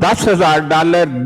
$10,000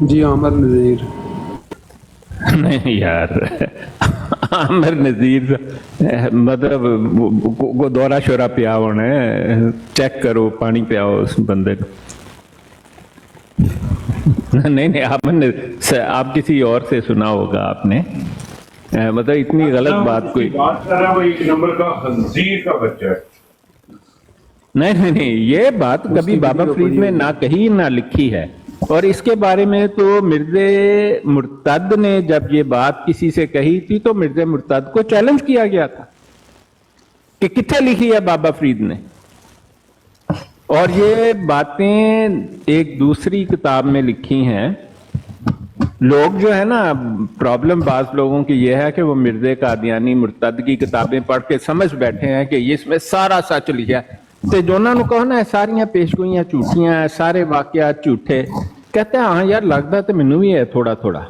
جی عامر نذیر. نہیں یار عامر نذیر مطلب وہ دورہ شورا پیا ہونا ہے, چیک کرو, پانی پیاؤ اس بندے کو. نہیں آپ کسی اور سے سنا ہوگا آپ نے, مطلب اتنی غلط بات کوئی بات کر رہا ہے وہ ایک نمبر کا خنزیر کا بچہ ہے. نہیں, یہ بات کبھی بابا فرید نے نہ کہی نہ لکھی ہے. اور اس کے بارے میں تو مرزا مرتد نے جب یہ بات کسی سے کہی تھی تو مرزا مرتد کو چیلنج کیا گیا تھا کہ کتنے لکھی ہے بابا فرید نے. اور یہ باتیں ایک دوسری کتاب میں لکھی ہیں. لوگ جو ہے نا, پرابلم بعض لوگوں کی یہ ہے کہ وہ مرزا قادیانی مرتد کی کتابیں پڑھ کے سمجھ بیٹھے ہیں کہ اس میں سارا سچ لکھا ہے. تو جو انہوں نے کہا نا ساریاں پیشگوئیاں جھوٹیاں ہیں, سارے واقعات جھوٹے, کہتے ہیں ہاں یار لگتا تو مینوں بھی ہے تھوڑا تھوڑا,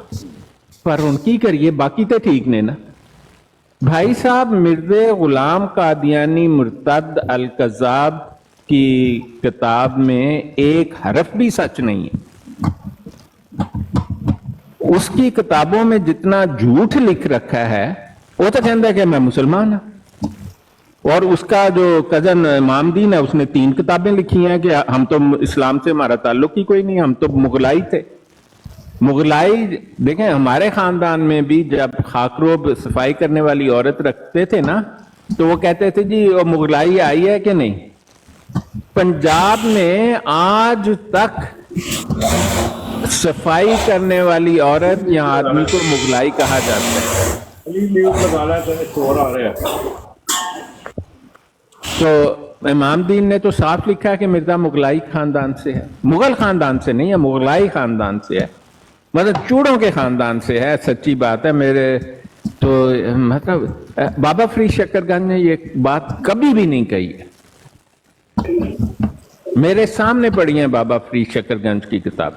پر ان کی کریے باقی تو ٹھیک نے نا. بھائی صاحب مرزا غلام قادیانی مرتد الکذاب کی کتاب میں ایک حرف بھی سچ نہیں ہے. اس کی کتابوں میں جتنا جھوٹ لکھ رکھا ہے وہ تو کہتا ہے کہ میں مسلمان ہوں. اور اس کا جو کزن امام دین ہے اس نے 3 کتابیں لکھی ہیں کہ ہم تو اسلام سے ہمارا تعلق ہی کوئی نہیں, ہم تو مغلائی تھے. مغلائی دیکھیں ہمارے خاندان میں بھی جب خاکروب صفائی کرنے والی عورت رکھتے تھے نا تو وہ کہتے تھے جی وہ مغلائی آئی ہے کہ نہیں. پنجاب میں آج تک صفائی کرنے والی عورت یا آدمی کو مغلائی کہا جاتا ہے. تو امام دین نے تو صاف لکھا ہے کہ مرزا مغلائی خاندان سے ہے, مغل خاندان سے نہیں ہے, مغلائی خاندان سے ہے, مطلب چوڑوں کے خاندان سے ہے. سچی بات ہے. میرے تو مطلب بابا فرید شکر گنج نے یہ بات کبھی بھی نہیں کہی ہے. میرے سامنے پڑھی ہیں بابا فرید شکر گنج کی کتاب.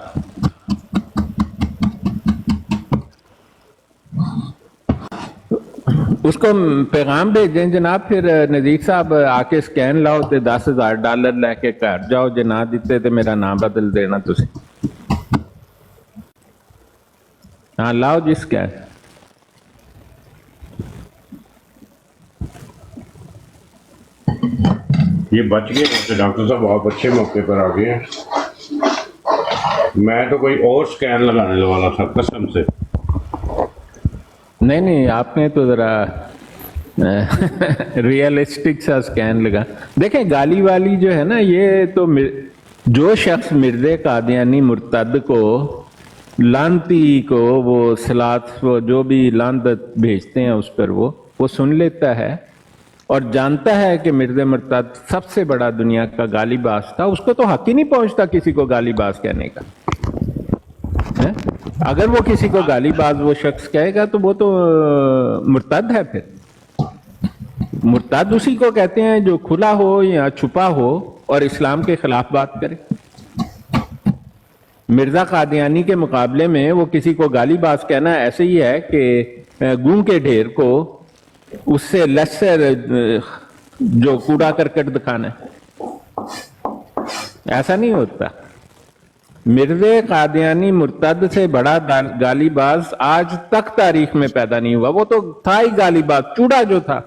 اس کو پیغام بھیجیں جناب, پھر نذیر صاحب آ کے سکین لاؤ تے $10,000 لے کے گھر جاؤ, جے نہ دیتے تے میرا نام بدل دینا تسی. ہاں لاؤ جی سکین. یہ بچ گئے ڈاکٹر صاحب, آپ اچھے موقع پر آ گئے ہیں. میں تو کوئی اور سکین لگانے والا تھا قسم سے. نہیں آپ نے تو ذرا ریئلسٹک سا سکین لگا. دیکھیں گالی والی جو ہے نا, یہ تو جو شخص مرزا قادیانی مرتد کو لانتی کو وہ صلات جو بھی لعنت بھیجتے ہیں اس پر وہ سن لیتا ہے اور جانتا ہے کہ مرزا مرتد سب سے بڑا دنیا کا گالی باز تھا. اس کو تو حق ہی نہیں پہنچتا کسی کو گالی باز کہنے کا. اگر وہ کسی کو گالی باز وہ شخص کہے گا تو وہ تو مرتد ہے. پھر مرتد اسی کو کہتے ہیں جو کھلا ہو یا چھپا ہو اور اسلام کے خلاف بات کرے. مرزا قادیانی کے مقابلے میں وہ کسی کو گالی باز کہنا ایسے ہی ہے کہ گوں کے ڈھیر کو اس سے لیسر جو کوڑا کرکٹ دکھانا ہے. ایسا نہیں ہوتا. مرزا قادیانی مرتد سے بڑا گالی باز آج تک تاریخ میں پیدا نہیں ہوا. وہ تو تھا ہی گالی باز, چوڑا جو تھا.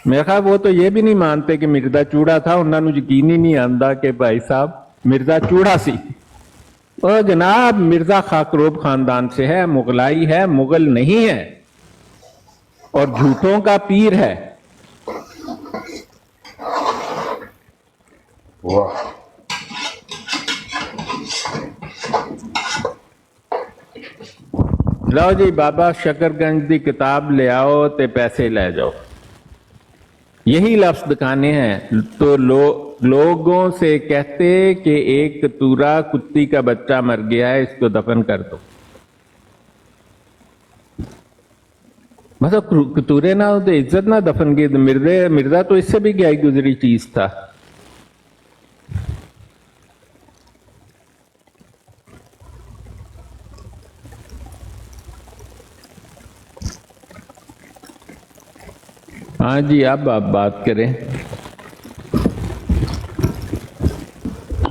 میرا خیال وہ تو یہ بھی نہیں مانتے کہ مرزا چوڑا تھا, انہوں نے یقین ہی نہیں آتا کہ بھائی صاحب مرزا چوڑا سی. اور جناب مرزا خاکروب خاندان سے ہے, مغلائی ہے, مغل نہیں ہے, اور جھوٹوں کا پیر ہے. لو جی بابا شکر گنج دی کتاب لے آؤ تے پیسے لے جاؤ. یہی لفظ دکھانے ہیں تو لوگوں سے کہتے کہ ایک کتورا کتی کا بچہ مر گیا ہے, اس کو دفن کر دو. مطلب کتورے نہ ہو تو عزت نہ دفن کی. مرزا تو اس سے بھی گئی گزری چیز تھا. ہاں جی اب آپ بات کریں.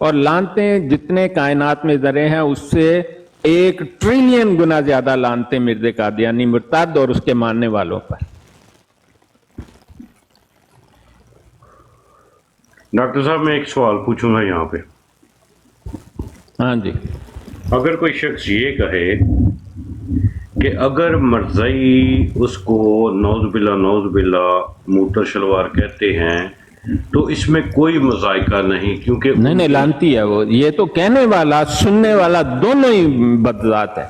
اور لانتیں جتنے کائنات میں ذرے ہیں اس سے 1 ٹریلین گنا زیادہ لانتیں مرزا قادیانی مرتد اور اس کے ماننے والوں پر. ڈاکٹر صاحب میں ایک سوال پوچھوں گا یہاں پہ. ہاں جی. اگر کوئی شخص یہ کہے کہ اگر مرزائی اس کو نعوذ باللہ موٹر شلوار کہتے ہیں تو اس میں کوئی مذائقہ نہیں، کیونکہ نہیں لانتی ہے وہ. یہ تو کہنے والا سننے والا دونوں ہی بدذات ہے.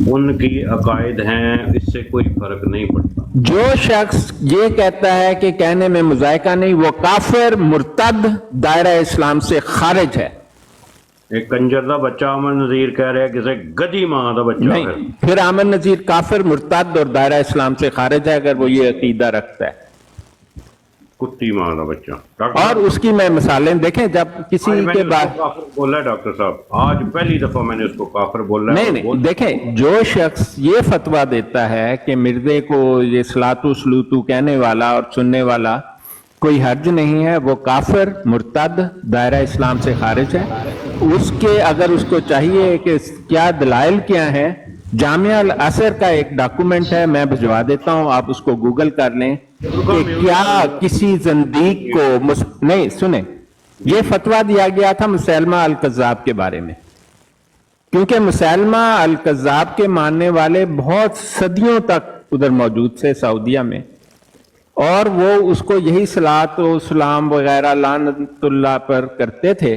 ان کی عقائد ہیں، اس سے کوئی فرق نہیں پڑتا. جو شخص یہ کہتا ہے کہ کہنے میں مذائقہ نہیں وہ کافر مرتد دائرہ اسلام سے خارج ہے. ایک کنجر دا بچہ امن نذیر کہہ رہا ہے کسی گدی ماں دا بچہ ہے. نہیں، پھر امن نذیر کافر مرتد اور دائرہ اسلام سے خارج ہے اگر وہ یہ عقیدہ رکھتا ہے. کتی ماں دا بچہ. اور اس کی میں مثالیں دیکھیں جب کسی کے بعد کافر بولا ہے ڈاکٹر صاحب، آج پہلی دفعہ میں نے اس کو کافر بولا ہے. نہیں دیکھیں جو شخص یہ فتویٰ دیتا ہے کہ مرزے کو یہ سلاتو سلوتو کہنے والا اور سننے والا کوئی حرج نہیں ہے وہ کافر مرتد دائرہ اسلام سے خارج ہے. اس کے اگر اس کو چاہیے کہ کیا دلائل کیا ہیں، جامعہ الازہر کا ایک ڈاکومنٹ ہے میں بھجوا دیتا ہوں، آپ اس کو گوگل کر لیں کہ کیا کسی زندیق کو نہیں سنیں یہ فتویٰ دیا گیا تھا مسیلمہ الکذاب کے بارے میں، کیونکہ مسیلمہ الکذاب کے ماننے والے بہت صدیوں تک ادھر موجود تھے سعودیہ میں، اور وہ اس کو یہی صلاۃ و سلام وغیرہ لعنت اللہ پر کرتے تھے.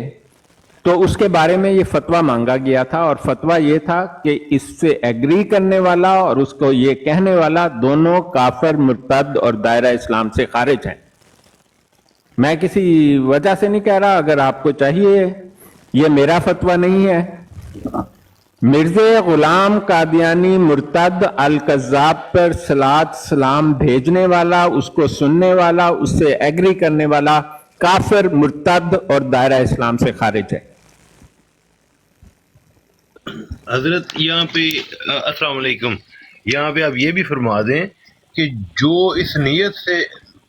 تو اس کے بارے میں یہ فتویٰ مانگا گیا تھا اور فتویٰ یہ تھا کہ اس سے ایگری کرنے والا اور اس کو یہ کہنے والا دونوں کافر مرتد اور دائرہ اسلام سے خارج ہیں. میں کسی وجہ سے نہیں کہہ رہا، اگر آپ کو چاہیے، یہ میرا فتویٰ نہیں ہے. مرزا غلام قادیانی مرتد الکذاب پر صلاۃ سلام بھیجنے والا، اس کو سننے والا، اس سے ایگری کرنے والا کافر مرتد اور دائرہ اسلام سے خارج ہے. حضرت یہاں پہ السلام علیکم، یہاں پہ آپ یہ بھی فرما دیں کہ جو اس نیت سے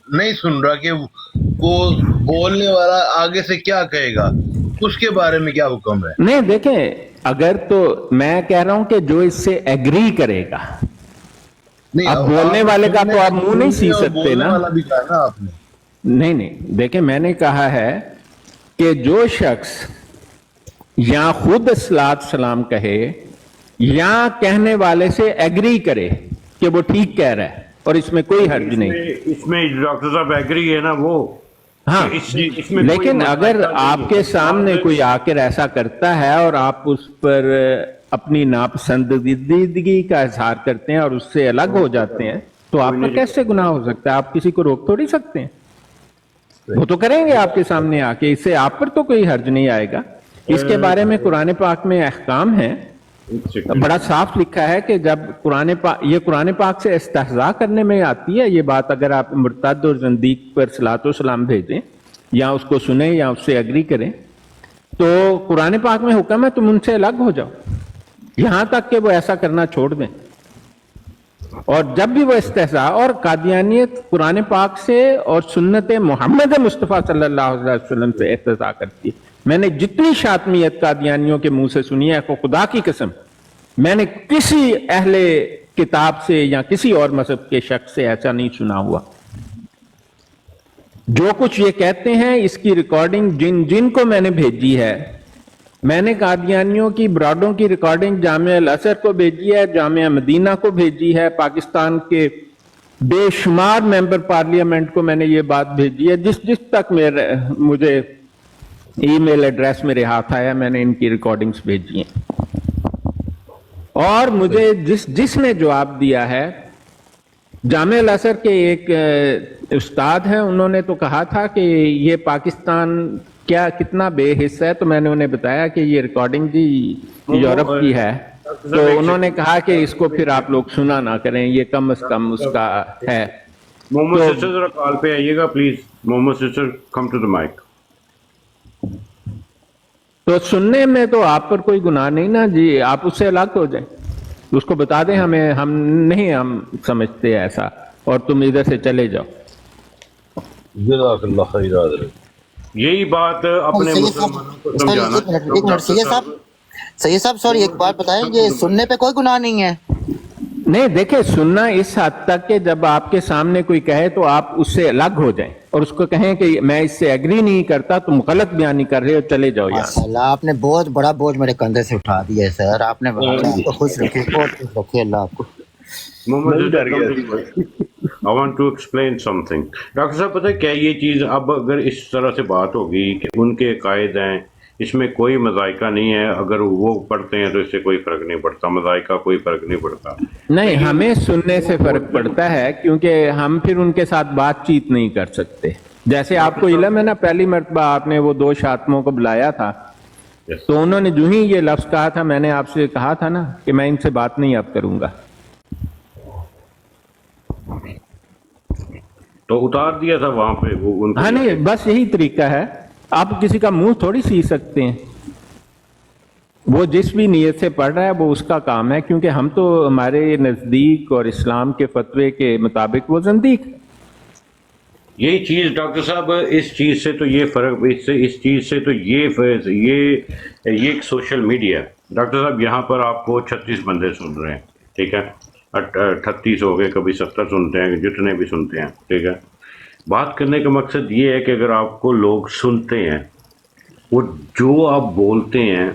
نہیں سن رہا کہ وہ بولنے والا آگے سے کیا کہے گا، اس کے بارے میں کیا حکم ہے؟ نہیں دیکھیں، اگر تو میں کہہ رہا ہوں کہ جو اس سے ایگری کرے گا، اب بولنے والے کا تو آپ منہ نہیں سی سکتے نا. نہیں دیکھیں میں نے کہا ہے کہ جو شخص یا خود صلاۃ سلام کہے یا کہنے والے سے ایگری کرے کہ وہ ٹھیک کہہ رہا ہے اور اس میں کوئی حرج نہیں. اس میں ڈاکٹر صاحب ایگری ہے نا وہ. ہاں لیکن اگر آپ کے سامنے کوئی آ کر ایسا کرتا ہے اور آپ اس پر اپنی ناپسندیدگی کا اظہار کرتے ہیں اور اس سے الگ ہو جاتے ہیں تو آپ کا کیسے گناہ ہو سکتا ہے؟ آپ کسی کو روک تھوڑی سکتے ہیں. وہ تو کریں گے آپ کے سامنے آ کے، اس سے آپ پر تو کوئی حرج نہیں آئے گا. اس کے بارے میں قرآن پاک میں احکام ہے، بڑا صاف لکھا ہے کہ جب قرآن پاک سے استہزاء کرنے میں آتی ہے یہ بات، اگر آپ مرتد اور زندیق پر صلاۃ و سلام بھیجیں یا اس کو سنیں یا اس سے ایگری کریں تو قرآن پاک میں حکم ہے تم ان سے الگ ہو جاؤ یہاں تک کہ وہ ایسا کرنا چھوڑ دیں. اور جب بھی وہ استہزاء، اور قادیانیت قرآن پاک سے اور سنت محمد مصطفیٰ صلی اللہ علیہ وسلم سے استہزاء کرتی ہے. میں نے جتنی شاطمیت قادیانیوں کے منہ سے سنی ہے خدا کی قسم میں نے کسی اہل کتاب سے یا کسی اور مذہب کے شخص سے ایسا نہیں سنا ہوا. جو کچھ یہ کہتے ہیں اس کی ریکارڈنگ جن کو میں نے بھیجی ہے، میں نے قادیانیوں کی براڈوں کی ریکارڈنگ جامعہ الازہر کو بھیجی ہے، جامعہ مدینہ کو بھیجی ہے، پاکستان کے بے شمار ممبر پارلیمنٹ کو میں نے یہ بات بھیجی ہے. جس تک مجھے ای میل ایڈریس میرے ہاتھ آیا میں نے ان کی ریکارڈنگز بھیجی ہیں. اور مجھے جس نے جواب دیا ہے، جامعہ الازہر کے ایک استاد ہیں، انہوں نے تو کہا تھا کہ یہ پاکستان کتنا بے حس ہے، تو میں نے انہیں بتایا کہ یہ ریکارڈنگ جی یورپ کی ہے، تو انہوں نے کہا کہ اس کو پھر آپ لوگ سنا نہ کریں، یہ کم از کم اس کا ہے. محمد سسٹر ذرا کال پہ آئیے گا please. Muhammad sister come to the mic. تو سننے میں تو آپ پر کوئی گناہ نہیں نا جی، آپ اس سے الگ ہو جائیں، اس کو بتا دیں ہم سمجھتے ایسا اور تم ادھر سے چلے جاؤ. جزاک اللہ خیر. یہی بات اپنے سید مسلمانوں کو صاحب سمجھانا ایک منٹ سید صاحب سوری ایک بات بتائیں، یہ سننے پہ کوئی گناہ نہیں ہے؟ نہیں دیکھیں، سننا اس حد تک کہ جب آپ کے سامنے کوئی کہے تو آپ اس سے الگ ہو جائیں اور اس کو کہیں کہ میں اس سے ایگری نہیں کرتا، تم غلط بیانی کر رہے ہو، چلے جاؤ یہاں سے۔ ماشاء اللہ، آپ نے بہت بڑا بوجھ میرے کندھے سے اٹھا دیا ہے سر، آپ نے اللہ آپ کو خوش رکھے، بہت خوش رکھے اللہ آپ کو۔ محمد ڈر گیا I want to explain something. Doctor صاحب پتہ ہے کیا یہ چیز اب اگر اس طرح سے بات ہوگی کہ ان کے قائد ہیں، اس میں کوئی مذائقہ نہیں ہے، اگر وہ پڑھتے ہیں تو اس سے کوئی فرق نہیں پڑتا، مذائقہ کوئی فرق نہیں پڑتا۔ نہیں، ہمیں سننے سے فرق پڑتا ہے کیونکہ ہم پھر ان کے ساتھ بات چیت نہیں کر سکتے۔ جیسے آپ کو علم ہے نا، پہلی مرتبہ آپ نے وہ 2 شاطموں کو بلایا تھا تو انہوں نے جو ہی یہ لفظ کہا تھا، میں نے آپ سے کہا تھا نا کہ میں ان سے بات نہیں اب کروں گا، تو اتار دیا تھا وہاں پہ وہ ان کو۔ ہاں نہیں، بس یہی طریقہ ہے، آپ کسی کا منہ تھوڑی سی سکتے ہیں، وہ جس بھی نیت سے پڑھ رہا ہے وہ اس کا کام ہے، کیونکہ ہم تو ہمارے نزدیک اور اسلام کے فتوے کے مطابق وہ زندیق ہے۔ یہی چیز ڈاکٹر صاحب، اس چیز سے تو یہ فرق، اس چیز سے تو یہ ایک سوشل میڈیا ہے ڈاکٹر صاحب۔ یہاں پر آپ کو 36 بندے سن رہے ہیں، ٹھیک ہے، 38 ہو گئے، کبھی 70 سنتے ہیں، جتنے بھی سنتے ہیں، ٹھیک ہے۔ بات کرنے کا مقصد یہ ہے کہ اگر آپ کو لوگ سنتے ہیں، وہ جو آپ بولتے ہیں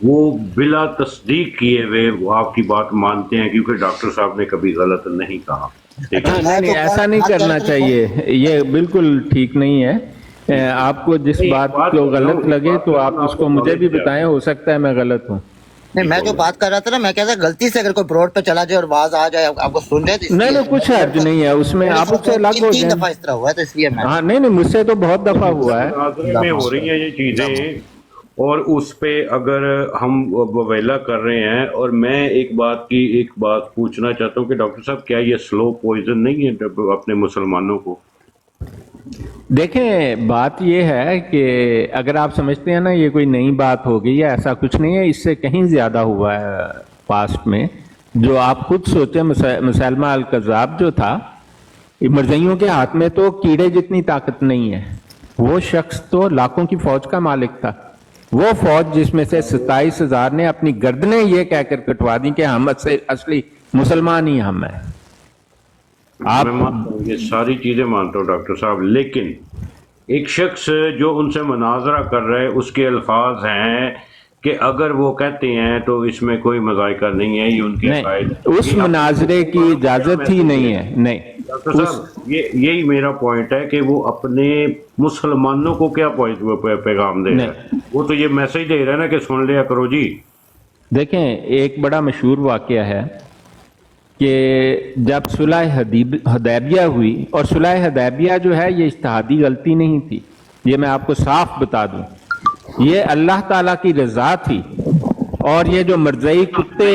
وہ بلا تصدیق کیے ہوئے وہ آپ کی بات مانتے ہیں، کیونکہ ڈاکٹر صاحب نے کبھی غلط نہیں کہا، ٹھیک ہے۔ نہیں، ایسا نہیں کرنا چاہیے، یہ بالکل ٹھیک نہیں ہے۔ آپ کو جس بات کو غلط لگے تو آپ اس کو مجھے بھی بتائیں، ہو سکتا ہے میں غلط ہوں۔ نہیں، میں جو بات کر رہا تھا نا، میں کہتا غلطی سے اگر کوئی بروڈ پہ چلا جائے اور آواز آ جائے آپ کو سن جائے تو اس نہیں لیے نہیں، کچھ حرج نہیں ہے اس میں، آپ اس سے الگ ہو 3 جائیں۔ دفعہ اس طرح ہوا ہے تو اس لیے میں ہاں نہیں نہیں، مجھ سے تو بہت دفعہ ہوا ہے۔ مناظرے میں ہو رہی ہیں یہ چیزیں، اور اس پہ اگر ہم ویلا کر رہے ہیں، اور میں ایک بات پوچھنا چاہتا ہوں کہ ڈاکٹر صاحب کیا یہ سلو پوائزن نہیں ہے اپنے مسلمانوں کو؟ دیکھیں، بات یہ ہے کہ اگر آپ سمجھتے ہیں نا یہ کوئی نئی بات ہو گئی ہے، ایسا کچھ نہیں ہے، اس سے کہیں زیادہ ہوا ہے پاسٹ میں۔ جو آپ خود سوچیں، مسلمہ الکذاب جو تھا، مرزائیوں کے ہاتھ میں تو کیڑے جتنی طاقت نہیں ہے، وہ شخص تو لاکھوں کی فوج کا مالک تھا۔ وہ فوج جس میں سے 27,000 نے اپنی گردنیں یہ کہہ کر کٹوا دی کہ ہم اصلی مسلمان ہی ہم ہیں۔ آپ میں مانتا ہوں، یہ ساری چیزیں مانتا ہوں ڈاکٹر صاحب، لیکن ایک شخص جو ان سے مناظرہ کر رہے اس کے الفاظ ہیں کہ اگر وہ کہتے ہیں تو اس میں کوئی مذائقہ نہیں ہے، یہ ان کے قائد نہیں، اس مناظرے کی اجازت ہی نہیں ہے۔ نہیں ڈاکٹر صاحب، یہی میرا پوائنٹ ہے کہ وہ اپنے مسلمانوں کو کیا پیغام دے رہے ہیں؟ وہ تو یہ میسج دے رہے ہیں نا کہ سن لیا کرو جی۔ دیکھیں، ایک بڑا مشہور واقعہ ہے کہ جب صلح حدیبیہ ہوئی، اور صلح حدیبیہ جو ہے یہ اجتہادی غلطی نہیں تھی، یہ میں آپ کو صاف بتا دوں، یہ اللہ تعالیٰ کی رضا تھی۔ اور یہ جو مرزائی کتے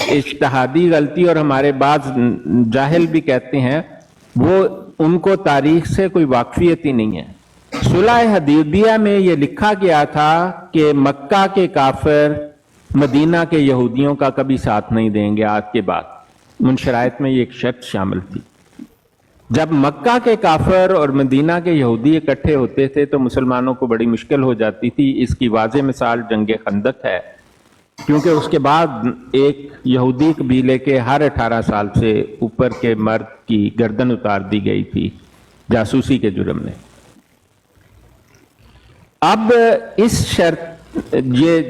اجتہادی غلطی اور ہمارے بعض جاہل بھی کہتے ہیں، وہ ان کو تاریخ سے کوئی واقفیت ہی نہیں ہے۔ صلح حدیبیہ میں یہ لکھا گیا تھا کہ مکہ کے کافر مدینہ کے یہودیوں کا کبھی ساتھ نہیں دیں گے آج کے بعد۔ ان شرائط میں یہ ایک شرط شامل تھی۔ جب مکہ کے کافر اور مدینہ کے یہودی اکٹھے ہوتے تھے تو مسلمانوں کو بڑی مشکل ہو جاتی تھی۔ اس کی واضح مثال جنگ خندق ہے، کیونکہ اس کے بعد ایک یہودی قبیلے کے ہر 18 سال سے اوپر کے مرد کی گردن اتار دی گئی تھی جاسوسی کے جرم میں۔ اب اس شرط، یہ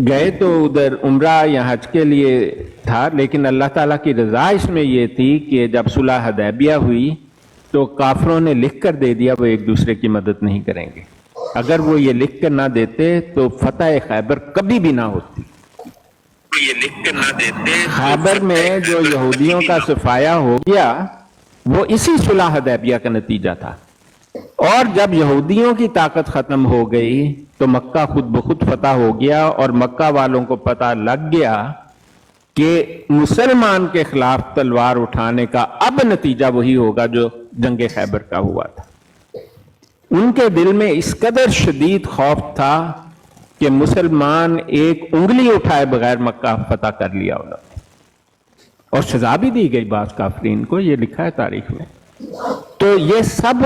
گئے تو ادھر عمرہ یا حج کے لیے تھا، لیکن اللہ تعالیٰ کی رضا اس میں یہ تھی کہ جب صلح حدیبیہ ہوئی تو کافروں نے لکھ کر دے دیا وہ ایک دوسرے کی مدد نہیں کریں گے۔ اگر وہ یہ لکھ کر نہ دیتے تو فتح خیبر کبھی بھی نہ ہوتی۔ خیبر میں جو یہودیوں کا صفایا ہو گیا وہ اسی صلح حدیبیہ کا نتیجہ تھا۔ اور جب یہودیوں کی طاقت ختم ہو گئی تو مکہ خود بخود فتح ہو گیا، اور مکہ والوں کو پتہ لگ گیا کہ مسلمان کے خلاف تلوار اٹھانے کا اب نتیجہ وہی ہوگا جو جنگ خیبر کا ہوا تھا۔ ان کے دل میں اس قدر شدید خوف تھا کہ مسلمان ایک انگلی اٹھائے بغیر مکہ فتح کر لیا انہوں نے، اور سزا بھی دی گئی بعض کافرین کو، یہ لکھا ہے تاریخ میں۔ تو یہ سب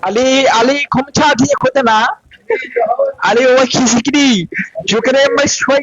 Ali Ali kumcha dia kutana Ali wa kisikri jukre mai swai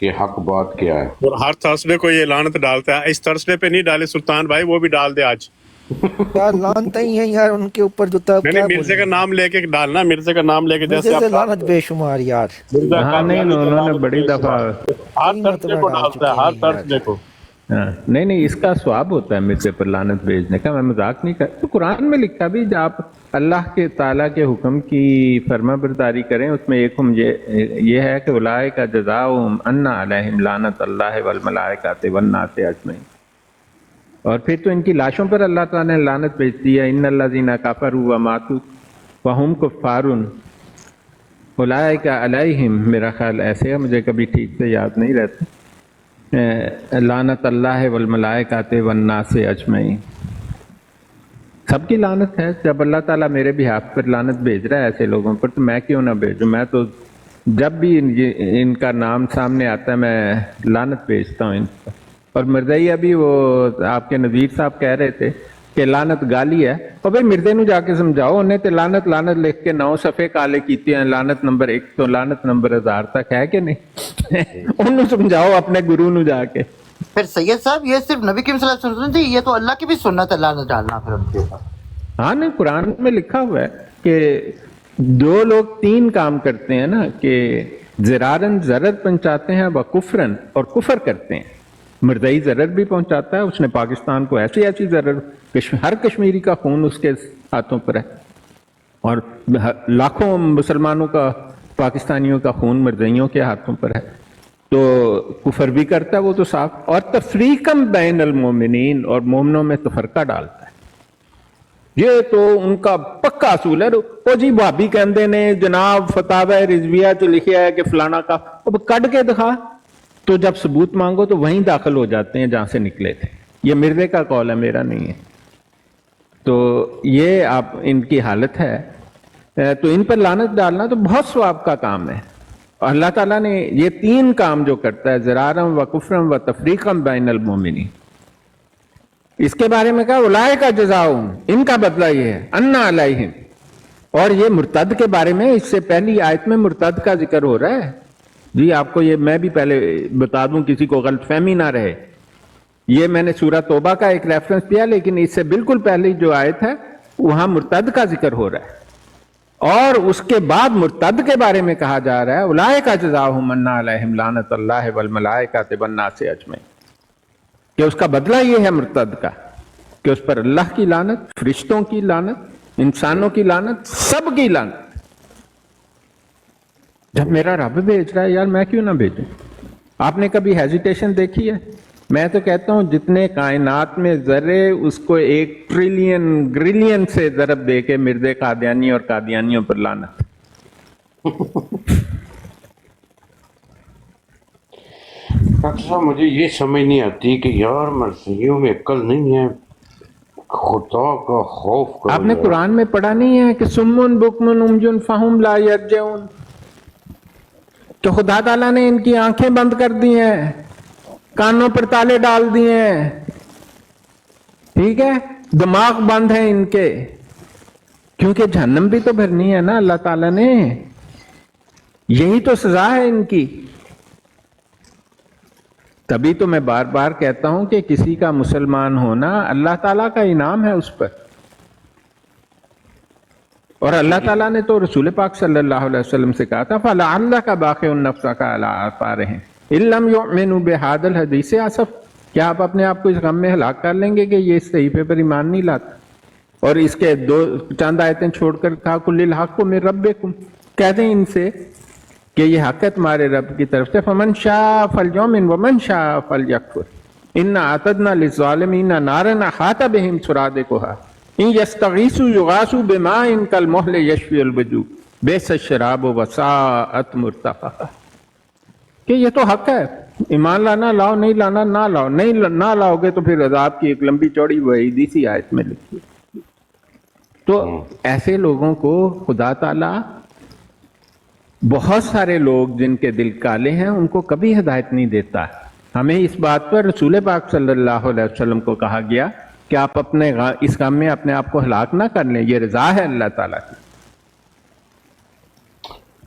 کہ حق بات کیا ہے. اور ہر تھرسڈے کو یہ لعنت ڈالتا ہے. اس تھرسڈے پہ نہیں ڈالے سلطان بھائی, وہ بھی ڈال دے آج. یار لانتے ہی ہیں یار ان کے اوپر جو تھا. نہیں مرزے کا نام لے کے ڈالنا, مرزے کا نام لے کے, جیسے مرزے سے لعنت بے شمار یار. ہاں نہیں انہوں نے بڑی دفعہ ہر تھرسڈے کو ڈالتا ہے, ہر تھرسڈے کو. نہیں اس کا ثواب ہوتا ہے مرزے پر لعنت بھیجنے کا, میں مذاق نہیں کرتا. تو قرآن میں لکھا بھی جب آپ اللہ کے تعالیٰ کے حکم کی فرما برداری کریں, اس میں ایک یہ ہے کہ اولئک جزاؤہم ان علیہم لعنت اللہ والملائکۃ والناس اجمعین. اور پھر تو ان کی لاشوں پر اللہ تعالیٰ نے لعنت بھیج دی ہے. ان الذین کفروا وماتوا وہم کفار اولئک علیہم, میرا خیال ایسے ہے, مجھے کبھی ٹھیک سے یاد نہیں رہتا, لعنت اللہ والملائکۃ والناس اجمعین. سب کی لعنت ہے. جب اللہ تعالیٰ میرے بھی ہاتھ پر لعنت بھیج رہا ہے ایسے لوگوں پر, تو میں کیوں نہ بھیجوں؟ میں تو جب بھی ان کا نام سامنے آتا ہے میں لعنت بھیجتا ہوں ان پر. اور مرزائی ابھی وہ آپ کے نذیر صاحب کہہ رہے تھے کہ لعنت گالی ہے. اور بھائی مردے نو جا کے سمجھاؤ, انہیں تے لعنت لکھ کے 9 صفحے کالے کیتے ہیں, لعنت نمبر 1 تو لعنت نمبر 1000 تک ہے کہ نہیں؟ انہوں سمجھاؤ اپنے گرو نو جا کے. پھر سید صاحب یہ صرف نبی کریم صلی اللہ علیہ وسلم تھی, یہ تو اللہ کی بھی سنت ہے لعنت ڈالنا پھر ان کے اوپر. ہاں نہیں قرآن میں لکھا ہوا ہے کہ دو لوگ 3 کام کرتے ہیں نا, کہ ضرارن ضرر پہنچاتے ہیں, وکفرن اور کفر کرتے ہیں. مرزائی ضرر بھی پہنچاتا ہے, اس نے پاکستان کو ایسی ضرر, ہر کشمیری کا خون اس کے ہاتھوں پر ہے, اور لاکھوں مسلمانوں کا, پاکستانیوں کا خون مرزائیوں کے ہاتھوں پر ہے. تو کفر بھی کرتا ہے وہ تو صاف, اور تفریقم بین المومنین, اور مومنوں میں تفرقہ ڈالتا ہے. یہ تو ان کا پکا اصول ہے. وہ جی بھابی کہندے نے جناب فتاوی رضویہ جو لکھا ہے کہ فلانا کا, اب کٹ کے دکھا, تو جب ثبوت مانگو تو وہیں داخل ہو جاتے ہیں جہاں سے نکلے تھے. یہ مرزے کا قول ہے, میرا نہیں ہے. تو یہ آپ ان کی حالت ہے. تو ان پر لعنت ڈالنا تو بہت ثواب کا کام ہے. اور اللہ تعالیٰ نے یہ 3 کام جو کرتا ہے, ضرارم و کفرم و تفریقم بین المومنین, اس کے بارے میں کہا اولئک جزاؤہم, ان کا بدلہ یہ ہے, ان علیہم. اور یہ مرتد کے بارے میں اس سے پہلی آیت میں مرتد کا ذکر ہو رہا ہے. جی آپ کو یہ میں بھی پہلے بتا دوں, کسی کو غلط فہمی نہ رہے, یہ میں نے سورہ توبہ کا ایک ریفرنس دیا, لیکن اس سے بالکل پہلی جو آیت ہے وہاں مرتد کا ذکر ہو رہا ہے. اور اس کے بعد مرتد کے بارے میں کہا جا رہا ہے اولئک جزاؤہم ان علیہم لعنت اللہ والملائکۃ والناس اجمعین, کہ اس کا بدلہ یہ ہے مرتد کا کہ اس پر اللہ کی لعنت, فرشتوں کی لعنت, انسانوں کی لعنت, سب کی لعنت. جب میرا رب بھیج رہا ہے یار میں کیوں نہ بھیجوں؟ آپ نے کبھی ہیزیٹیشن دیکھی ہے؟ میں تو کہتا ہوں جتنے کائنات میں ذرے اس کو 1 ٹریلین گریلین سے ضرب دے کے مرزے قادیانی اور قادیانیوں پر لعنت. ڈاکٹر صاحب مجھے یہ سمجھ نہیں آتی کہ یار مرثیوں میں عقل نہیں ہے, خدا کا خوف کرو. آپ نے قرآن میں پڑھا نہیں ہے کہ سمن بکمن امجن فہم لا یرجعون, تو خدا تعالیٰ نے ان کی آنکھیں بند کر دی ہیں, کانوں پر تالے ڈال دیے ہیں, ٹھیک ہے, دماغ بند ہیں ان کے, کیونکہ جہنم بھی تو بھرنی ہے نا اللہ تعالیٰ نے, یہی تو سزا ہے ان کی. تبھی تو میں بار بار کہتا ہوں کہ کسی کا مسلمان ہونا اللہ تعالیٰ کا انعام ہے اس پر. اور اللہ تعالیٰ نے تو رسول پاک صلی اللہ علیہ وسلم سے کہا تھا فَلَعَلَّكَ بَاخِعٌ نَفْسَكَ عَلَىٰ آثَارِهِمْ إِن لَّمْ يُؤْمِنُوا بِهَٰذَا الْحَدِيثِ آسَفَ, کیا آپ اپنے آپ کو اس غم میں ہلاک کر لیں گے کہ یہ اس صحیفے پر ایمان نہیں لاتا؟ اور اس کے 2 آیتیں چھوڑ کر کہا قُلِ الْحَقُّ مِن رَبِّكُمْ, کہہ دیں ان سے کہ یہ حق ہے تمہارے رب کی طرف سے. فَمَن شَاءَ فَلْيُؤْمِن وَمَن شَاءَ فَلْيَكْفُرْ إِنَّا أَعْتَدْنَا لِلظَّالِمِينَ نَارًا أَحَاطَ بِهِمْ سُرَادِقُهَا إِن يَسْتَغِيثُوا يُغَاثُوا بِمَاءٍ كَالْمُهْلِ يَشْفِي الْوُجُوهَ بِئْسَ الشَّرَابُ وَسَاءَتْ مُرْتَفَقًا. کہ یہ تو حق ہے, ایمان لانا لاؤ, نہیں لانا نہ لاؤ. نہیں نہ لاؤ گے تو پھر عذاب کی ایک لمبی چوڑی وعیدی سی آیت میں لکھی. تو ایسے لوگوں کو خدا تعالی, بہت سارے لوگ جن کے دل کالے ہیں ان کو کبھی ہدایت نہیں دیتا. ہمیں اس بات پر رسول پاک صلی اللہ علیہ وسلم کو کہا گیا کہ آپ اپنے اس کام میں اپنے آپ کو ہلاک نہ کر لیں, یہ رضا ہے اللہ تعالیٰ کی.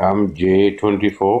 I'm J24।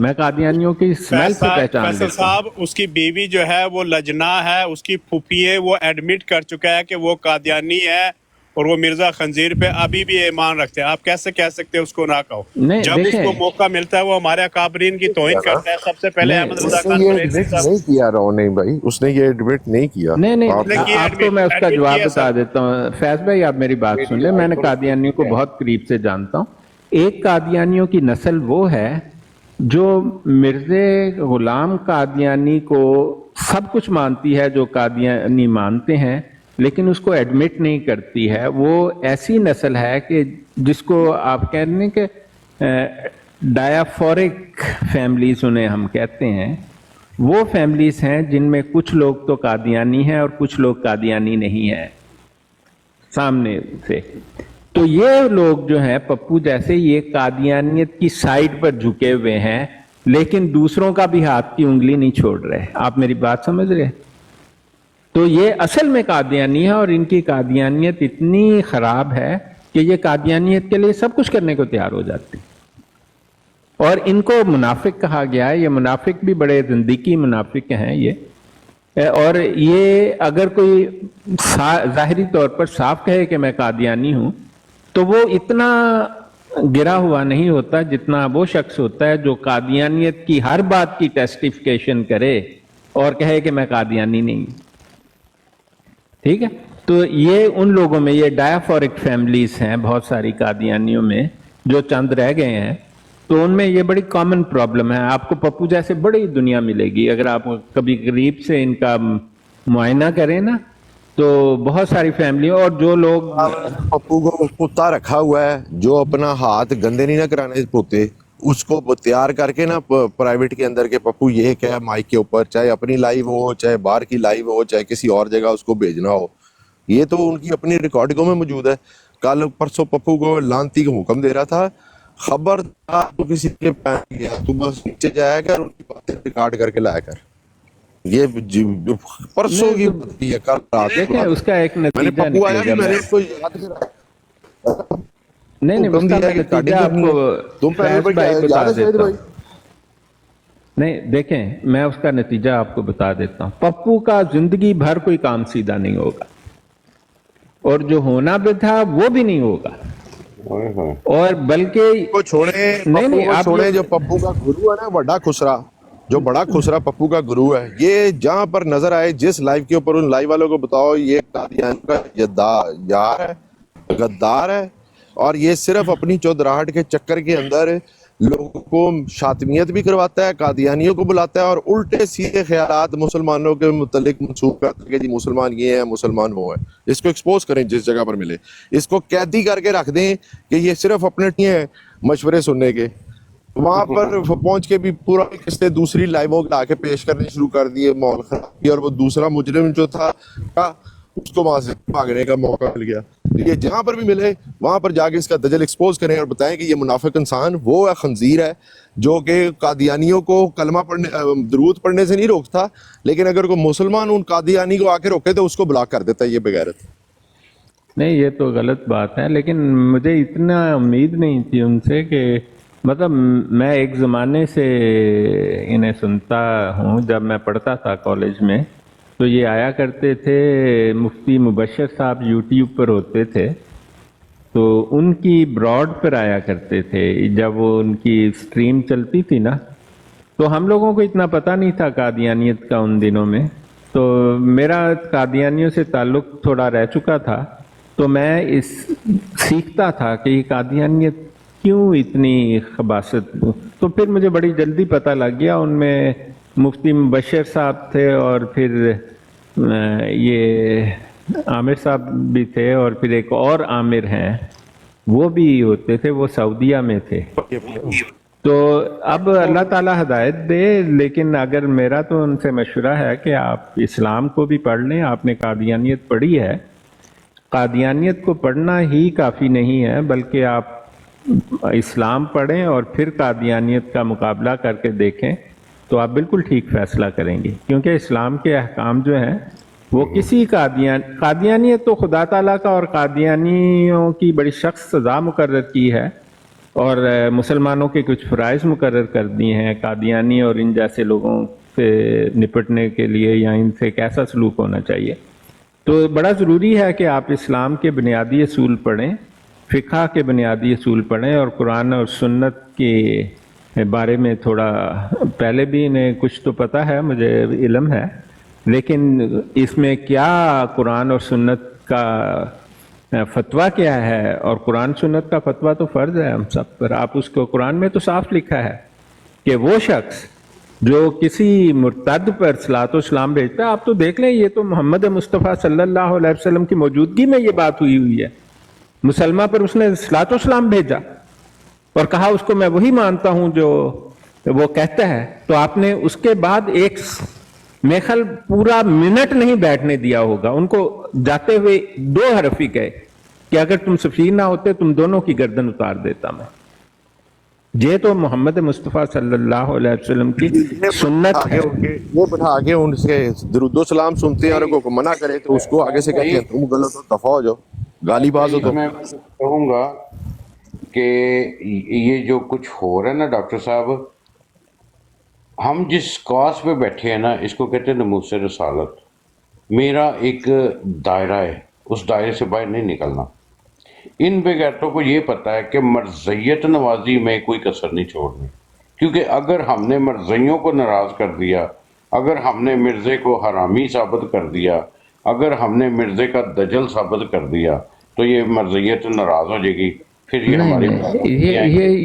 میں قادیانیوں کی اسمیل سے پہچان فیصل لیتا ہوں. صاحب اس کی بیوی جو ہے وہ لجنا ہے, اس کی پھوپھی ہے, وہ ایڈمٹ کر چکا ہے کہ وہ قادیانی ہے اور وہ مرزا خنزیر پہ ابھی بھی ایمان رکھتے ہیں. آپ کیسے کہہ سکتے ہیں اس کو نہ کہو؟ نہیں جب اس دیکھیں, کو موقع ملتا ہے وہ ہمارے اکابرین کی توہین کرتا ہے. سب سے پہلے نہیں, احمد رضا اس نے خان یہ قریشی ایڈمٹ صاحب نہیں کیا رونے بھائی, اس نے یہ ایڈمٹ نہیں کیا. نہیں نہیں آپ نے کیا آپ کو میں اس کا ایڈمٹ جواب کیا بتا سر. دیتا ہوں. فیض بھائی آپ میری بات سن لیں, میں نے قادیانیوں کو بہت قریب سے جانتا ہوں. ایک قادیانیوں کی نسل وہ ہے جو مرزا غلام قادیانی کو سب کچھ مانتی ہے جو قادیانی مانتے ہیں, لیکن اس کو ایڈمٹ نہیں کرتی ہے. وہ ایسی نسل ہے کہ جس کو آپ کہہ رہے ہیں کہ ڈایافورک فیملیز انہیں ہم کہتے ہیں. وہ فیملیز ہیں جن میں کچھ لوگ تو قادیانی ہیں اور کچھ لوگ قادیانی نہیں ہیں سامنے سے. تو یہ لوگ جو ہیں پپو جیسے, یہ قادیانیت کی سائڈ پر جھکے ہوئے ہیں, لیکن دوسروں کا بھی ہاتھ کی انگلی نہیں چھوڑ رہے. آپ میری بات سمجھ رہے؟ تو یہ اصل میں قادیانی ہے, اور ان کی قادیانیت اتنی خراب ہے کہ یہ قادیانیت کے لیے سب کچھ کرنے کو تیار ہو جاتے ہیں. اور ان کو منافق کہا گیا ہے. یہ منافق بھی بڑے زندگی منافق ہیں یہ. اور یہ اگر کوئی ظاہری طور پر صاف کہے کہ میں قادیانی ہوں, تو وہ اتنا گرا ہوا نہیں ہوتا جتنا وہ شخص ہوتا ہے جو قادیانیت کی ہر بات کی ٹیسٹیفیکیشن کرے اور کہے کہ میں قادیانی نہیں. ٹھیک ہے, تو یہ ان لوگوں میں, یہ ڈایافورک فیملیز ہیں بہت ساری قادیانیوں میں جو چند رہ گئے ہیں. تو ان میں یہ بڑی کامن پرابلم ہے. آپ کو پپو جیسے بڑی دنیا ملے گی, اگر آپ کبھی قریب سے ان کا معائنہ کریں نا, تو بہت ساری فیملیوں, اور جو لوگ پپو کو کتا رکھا ہوا ہے جو اپنا ہاتھ گندے نہیں نہ کرانے پوتے, اس کو تیار کر کے نا پرائیویٹ کے اندر کے پپو یہ کہ مائک کے اوپر, چاہے اپنی لائیو ہو, چاہے باہر کی لائیو ہو, چاہے کسی اور جگہ اس کو بھیجنا ہو, یہ تو ان کی اپنی ریکارڈنگوں میں موجود ہے. کل پرسوں پپو کو لانتی کو حکم دے رہا تھا, خبردار تو کسی کے پیر گیا تو بس نیچے جایا کر, ان کی باتیں ریکارڈ کر کے لایا کر. یہ پرسوں کی بات ہے, کل رات دیکھیں اس کا ایک میں نے نتیجہ پپو آیا بھی, نکلے گا. میں نے اس کو یاد کرا, نہیں اس کا میں نتیجہ آپ کو تم پہلے فیض بھائی بتا یاد ہے دیتا بھائی. ہوں. نہیں دیکھیں, میں اس کا نتیجہ آپ کو بتا دیتا ہوں. پپو کا زندگی بھر کوئی کام سیدھا نہیں ہوگا, اور جو ہونا بھی تھا وہ بھی نہیں ہوگا. اور بلکہ کو چھوڑیں, نہیں آپ آپ چھوڑیں, جو پپو کا گرو ہے نا, بڑا خسرا, جو بڑا خسرا پپو کا گرو ہے, یہ جہاں پر نظر آئے جس لائیو کے اوپر, ان لائیو والوں کو بتاؤ یہ قادیانی کا یار ہے, غدار ہے, اور یہ صرف اپنی چودراہٹ کے چکر کے اندر لوگوں کو شاطمیت بھی کرواتا ہے, قادیانیوں کو بلاتا ہے, اور الٹے سیدھے خیالات مسلمانوں کے متعلق منسوخ کرتا ہے کہ جی مسلمان یہ ہیں, مسلمان وہ ہیں. اس کو ایکسپوز کریں جس جگہ پر ملے, اس کو قیدی کر کے رکھ دیں کہ یہ صرف اپنے ہیں مشورے سننے کے. وہاں پر پہنچ کے بھی پورا قصے دوسری لائیووں لا کے پیش کرنے شروع کر دیے, ماحول خراب کیا, اور وہ دوسرا مجرم جو تھا اس کو وہاں سے بھاگنے کا موقع مل گیا. یہ جہاں پر بھی ملے وہاں پر جا کے اس کا دجل ایکسپوز کریں اور بتائیں کہ یہ منافق انسان وہ ہے, خنزیر ہے, جو کہ قادیانیوں کو کلمہ پڑھنے, درود پڑھنے سے نہیں روکتا, لیکن اگر کوئی مسلمان ان قادیانی کو آ کے روکے تو اس کو بلاک کر دیتا ہے. یہ بغیرت. نہیں, یہ تو غلط بات ہے, لیکن مجھے اتنا امید نہیں تھی ان سے کہ مطلب میں ایک زمانے سے انہیں سنتا ہوں. جب میں پڑھتا تھا کالج میں تو یہ آیا کرتے تھے, مفتی مبشر صاحب یوٹیوب پر ہوتے تھے, تو ان کی براڈ پر آیا کرتے تھے. جب وہ ان کی سٹریم چلتی تھی نا, تو ہم لوگوں کو اتنا پتہ نہیں تھا قادیانیت کا ان دنوں میں. تو میرا قادیانیوں سے تعلق تھوڑا رہ چکا تھا, تو میں سیکھتا تھا کہ یہ قادیانیت کیوں اتنی خباثت. تو پھر مجھے بڑی جلدی پتہ لگ گیا, ان میں مفتی مبشر صاحب تھے, اور پھر یہ عامر صاحب بھی تھے, اور پھر ایک اور عامر ہیں وہ بھی ہوتے تھے, وہ سعودیہ میں تھے. تو اب اللہ تعالیٰ ہدایت دے, لیکن اگر میرا تو ان سے مشورہ ہے کہ آپ اسلام کو بھی پڑھ لیں. آپ نے قادیانیت پڑھی ہے, قادیانیت کو پڑھنا ہی کافی نہیں ہے, بلکہ آپ اسلام پڑھیں اور پھر قادیانیت کا مقابلہ کر کے دیکھیں, تو آپ بالکل ٹھیک فیصلہ کریں گے. کیونکہ اسلام کے احکام جو ہیں وہ کسی قادیانیت تو خدا تعالیٰ کا اور قادیانیوں کی بڑی سخت سزا مقرر کی ہے, اور مسلمانوں کے کچھ فرائض مقرر کر دیے ہیں قادیانی اور ان جیسے لوگوں سے نپٹنے کے لیے، یا ان سے کیسا سلوک ہونا چاہیے. تو بڑا ضروری ہے کہ آپ اسلام کے بنیادی اصول پڑھیں، فقہ کے بنیادی اصول پڑھیں، اور قرآن اور سنت کے بارے میں تھوڑا پہلے بھی انہیں کچھ تو پتہ ہے، مجھے علم ہے، لیکن اس میں کیا قرآن اور سنت کا فتویٰ کیا ہے، اور قرآن سنت کا فتویٰ تو فرض ہے ہم سب پر. آپ اس کو قرآن میں تو صاف لکھا ہے کہ وہ شخص جو کسی مرتد پر صلاۃ و سلام بھیجتا ہے، آپ تو دیکھ لیں، یہ تو محمد مصطفیٰ صلی اللہ علیہ وسلم کی موجودگی میں یہ بات ہوئی ہے. مسلمہ پر اس نے صلاۃ و سلام بھیجا اور کہا اس کو میں وہی مانتا ہوں جو وہ کہتا ہے. تو آپ نے اس کے بعد ایک میخل پورا منٹ نہیں بیٹھنے دیا ہوگا. ان کو جاتے ہوئے 2 حرف ہی کہے کہ اگر تم سفیر نہ ہوتے تم دونوں کی گردن اتار دیتا میں. یہ تو محمد مصطفیٰ صلی اللہ علیہ وسلم کی سنت ہے. وہ بٹھا کے ان سے درود و سلام سنتے ہیں اور ان کو منع کرے تو اس کو آگے سے کہتے ہیں تم غلط ہو، دفع ہو جاؤ، گالی باز ہو. تو میں کہوں گا کہ یہ جو کچھ ہو رہا ہے نا ڈاکٹر صاحب، ہم جس کاز پہ بیٹھے ہیں نا، اس کو کہتے ہیں ناموس رسالت. میرا ایک دائرہ ہے، اس دائرے سے باہر نہیں نکلنا. ان بغیرتوں کو یہ پتہ ہے کہ مرضیت نوازی میں کوئی کسر نہیں چھوڑنی، کیونکہ اگر ہم نے مرضیوں کو ناراض کر دیا، اگر ہم نے مرزے کو حرامی ثابت کر دیا، اگر ہم نے مرزے کا دجل ثابت کر دیا، تو یہ مرضیت ناراض ہو جائے گی. پھر یہ ہماری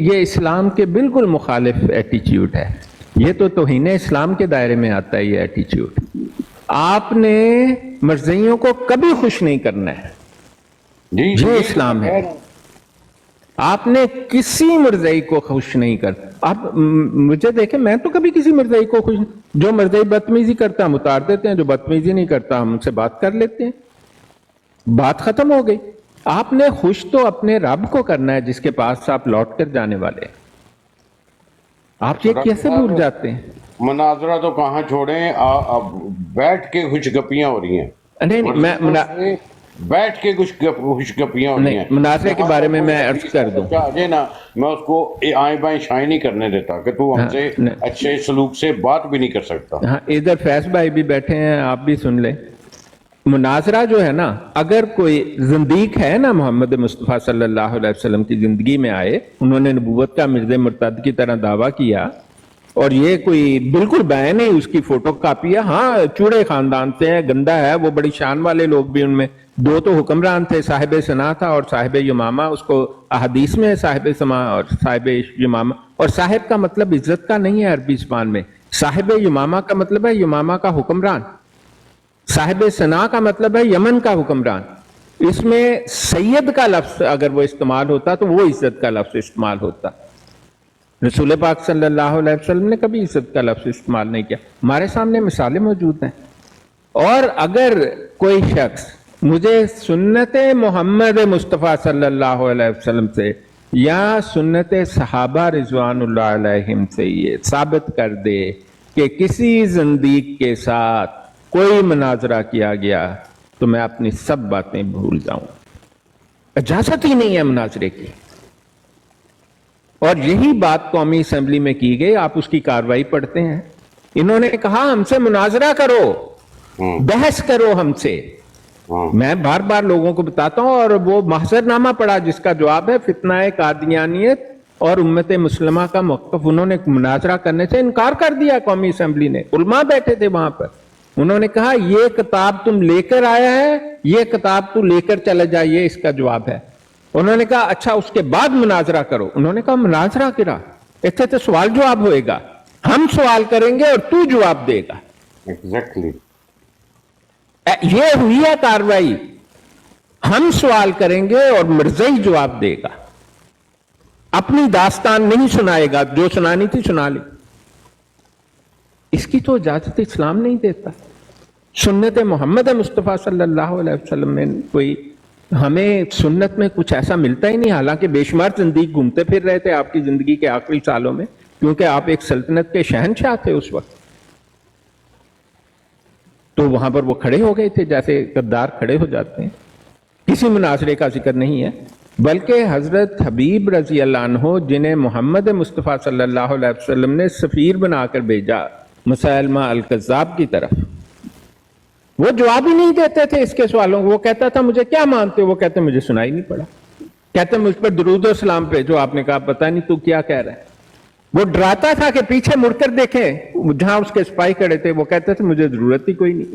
یہ اسلام کے بالکل مخالف ایٹیچیوڈ ہے. یہ تو توہین اسلام کے دائرے میں آتا ہے یہ ایٹیچیوڈ. آپ نے مرضیوں کو کبھی خوش نہیں کرنا ہے، یہ اسلام ہے. آپ نے کسی مرضی کو خوش نہیں کرنا. آپ مجھے دیکھیں، میں تو کبھی کسی مرضی کو خوش نہیں. جو مرضی بدتمیزی کرتا ہم اتار دیتے ہیں، جو بدتمیزی نہیں کرتا ہم ان سے بات کر لیتے ہیں، بات ختم ہو گئی. آپ نے خوش تو اپنے رب کو کرنا ہے جس کے پاس آپ لوٹ کر جانے والے ہیں. آپ یہ کیسے بھول جاتے ہیں؟ مناظرہ تو کہاں چھوڑیں، اب بیٹھ کے خوش گپیاں ہو رہی ہیں. نہیں، بیٹھ کے خوش گپیاں ہو رہی ہیں. مناظرے کے بارے میں میں عرض کر دوں، نا میں اس کو آئیں بائیں شائیں نہیں کرنے دیتا کہ تو ہم سے اچھے سلوک سے بات بھی نہیں کر سکتا. ہاں، ادھر فیض بھائی بھی بیٹھے ہیں، آپ بھی سن لیں. مناظرہ جو ہے نا، اگر کوئی زندیق ہے نا محمد مصطفیٰ صلی اللہ علیہ وسلم کی زندگی میں آئے، انہوں نے نبوت کا مرد مرتد کی طرح دعویٰ کیا، اور یہ کوئی بالکل بیان نہیں اس کی فوٹو کاپی ہے، ہاں چوڑے خاندان سے ہے، گندا ہے، وہ بڑی شان والے لوگ بھی ان میں 2 تو حکمران تھے، صاحب سنا تھا اور صاحب یمامہ. اس کو احادیث میں صاحب سما اور صاحب یمامہ، اور صاحب کا مطلب عزت کا نہیں ہے عربی زبان میں. صاحب یمامہ کا مطلب ہے یمامہ کا حکمران، صاحب سنا کا مطلب ہے یمن کا حکمران. اس میں سید کا لفظ اگر وہ استعمال ہوتا تو وہ عزت کا لفظ استعمال ہوتا. رسول پاک صلی اللہ علیہ وسلم نے کبھی عزت کا لفظ استعمال نہیں کیا. ہمارے سامنے مثالیں موجود ہیں. اور اگر کوئی شخص مجھے سنت محمد مصطفیٰ صلی اللہ علیہ وسلم سے یا سنت صحابہ رضوان اللہ علیہم سے یہ ثابت کر دے کہ کسی زندیق کے ساتھ کوئی مناظرہ کیا گیا، تو میں اپنی سب باتیں بھول جاؤں. اجازت ہی نہیں ہے مناظرے کی. اور یہی بات قومی اسمبلی میں کی گئی. آپ اس کی کارروائی پڑھتے ہیں. انہوں نے کہا ہم سے مناظرہ کرو، بحث کرو ہم سے. میں بار بار لوگوں کو بتاتا ہوں، اور وہ محضر نامہ پڑھا جس کا جواب ہے فتنہ قادیانیت اور امت مسلمہ کا موقف. انہوں نے مناظرہ کرنے سے انکار کر دیا. قومی اسمبلی نے علماء بیٹھے تھے وہاں پر. انہوں نے کہا یہ کتاب تم لے کر آیا ہے، یہ کتاب تو لے کر چلا جائیے، اس کا جواب ہے. انہوں نے کہا اچھا اس کے بعد مناظرہ کرو. انہوں نے کہا مناظرہ کرا، اتنے تو سوال جواب ہوئے گا، ہم سوال کریں گے اور تو جواب دے گا. ایگزیکٹلی یہ ہوئی ہے کاروائی. ہم سوال کریں گے اور مرزائی جواب دے گا. اپنی داستان نہیں سنائے گا، جو سنانی تھی سنا لی. اس کی تو اجازت اسلام نہیں دیتا. سنت محمد مصطفیٰ صلی اللہ علیہ وسلم میں کوئی ہمیں سنت میں کچھ ایسا ملتا ہی نہیں. حالانکہ بے شمار زندگی گھومتے پھر رہے تھے آپ کی زندگی کے آخری سالوں میں، کیونکہ آپ ایک سلطنت کے شہنشاہ تھے اس وقت. تو وہاں پر وہ کھڑے ہو گئے تھے جیسے غدار کھڑے ہو جاتے ہیں. کسی مناظرے کا ذکر نہیں ہے. بلکہ حضرت حبیب رضی اللہ عنہ جنہیں محمد مصطفیٰ صلی اللہ علیہ وسلم نے سفیر بنا کر بھیجا مسیلمہ الکذاب کی طرف، وہ جواب ہی نہیں دیتے تھے اس کے سوالوں کو. وہ کہتا تھا مجھے کیا مانتے ہو؟ وہ کہتے مجھے سنائی نہیں پڑا. کہتے مجھ پر درود و سلام پہ جو آپ نے کہا پتہ نہیں تو کیا کہہ رہا ہے. وہ ڈراتا تھا کہ پیچھے مڑ کر دیکھیں جہاں اس کے سپاہی کھڑے تھے. وہ کہتے تھے مجھے ضرورت ہی کوئی نہیں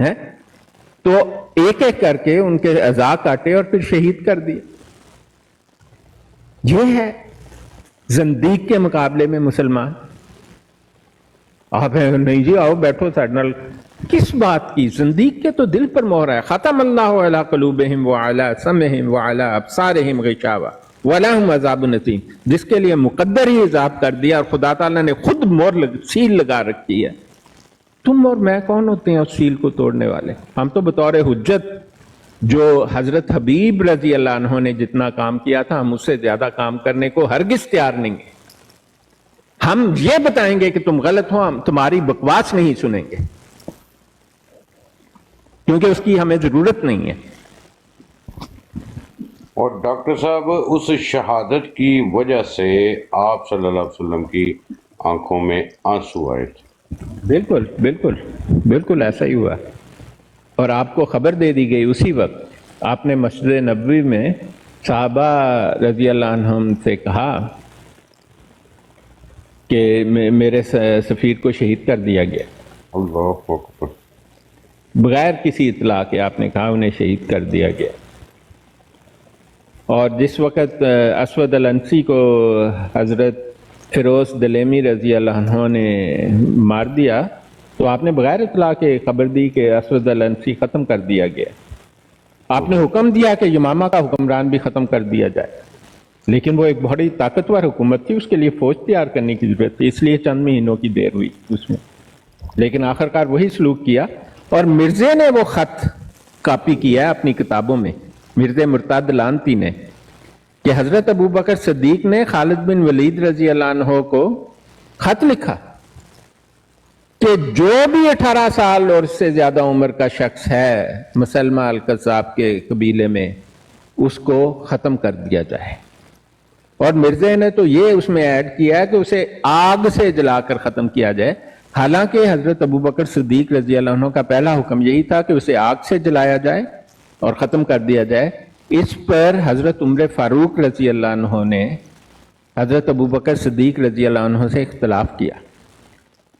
ہے. تو ایک ایک کر کے ان کے اعضاء کاٹے اور پھر شہید کر دیے. یہ ہے زندیق کے مقابلے میں مسلمان. آپ نہیں جی آؤ بیٹھو سیڈنل، کس بات کی؟ زندیق کے تو دل پر مہر ہے. ختم اللہ علی قلوبہم وعلی سمعہم وعلی ابصارہم غشاوہ ولہم عذاب الیم. جس کے لیے مقدر ہی عذاب کر دیا اور خدا تعالیٰ نے خود سیل لگا رکھی ہے. تم اور میں کون ہوتے ہیں اس سیل کو توڑنے والے؟ ہم تو بطور حجت جو حضرت حبیب رضی اللہ عنہ نے جتنا کام کیا تھا ہم اس سے زیادہ کام کرنے کو ہرگز تیار نہیں ہیں. ہم یہ بتائیں گے کہ تم غلط ہو، ہم تمہاری بکواس نہیں سنیں گے کیونکہ اس کی ہمیں ضرورت نہیں ہے. اور ڈاکٹر صاحب اس شہادت کی وجہ سے آپ صلی اللہ علیہ وسلم کی آنکھوں میں آنسو آئے تھے. بالکل بالکل بالکل ایسا ہی ہوا. اور آپ کو خبر دے دی گئی اسی وقت. آپ نے مسجد نبوی میں صحابہ رضی اللہ عنہم سے کہا کہ میرے سفیر کو شہید کر دیا گیا. اللہ اکبر. بغیر کسی اطلاع کے آپ نے کہا انہیں شہید کر دیا گیا. اور جس وقت اسود الانسی کو حضرت فیروز دلیمی رضی اللہ عنہ نے مار دیا تو آپ نے بغیر اطلاع کے خبر دی کہ اسود الانسی ختم کر دیا گیا. آپ نے حکم دیا کہ یمامہ کا حکمران بھی ختم کر دیا جائے، لیکن وہ ایک بڑی طاقتور حکومت تھی، اس کے لیے فوج تیار کرنے کی ضرورت تھی، اس لیے چند مہینوں کی دیر ہوئی اس میں. لیکن آخرکار وہی سلوک کیا. اور مرزے نے وہ خط کاپی کیا ہے اپنی کتابوں میں، مرزا مرتاد لانتی نے، کہ حضرت ابو بکر صدیق نے خالد بن ولید رضی اللہ عنہ کو خط لکھا کہ جو بھی 18 سال اور اس سے زیادہ عمر کا شخص ہے مسلمہ الکذاب کے قبیلے میں اس کو ختم کر دیا جائے. اور مرزا نے تو یہ اس میں ایڈ کیا ہے کہ اسے آگ سے جلا کر ختم کیا جائے. حالانکہ حضرت ابو بکر صدیق رضی اللہ عنہ کا پہلا حکم یہی تھا کہ اسے آگ سے جلایا جائے اور ختم کر دیا جائے. اس پر حضرت عمر فاروق رضی اللہ عنہ نے حضرت ابو بکر صدیق رضی اللہ عنہ سے اختلاف کیا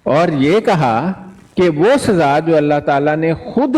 اور یہ کہا کہ وہ سزا جو اللہ تعالیٰ نے خود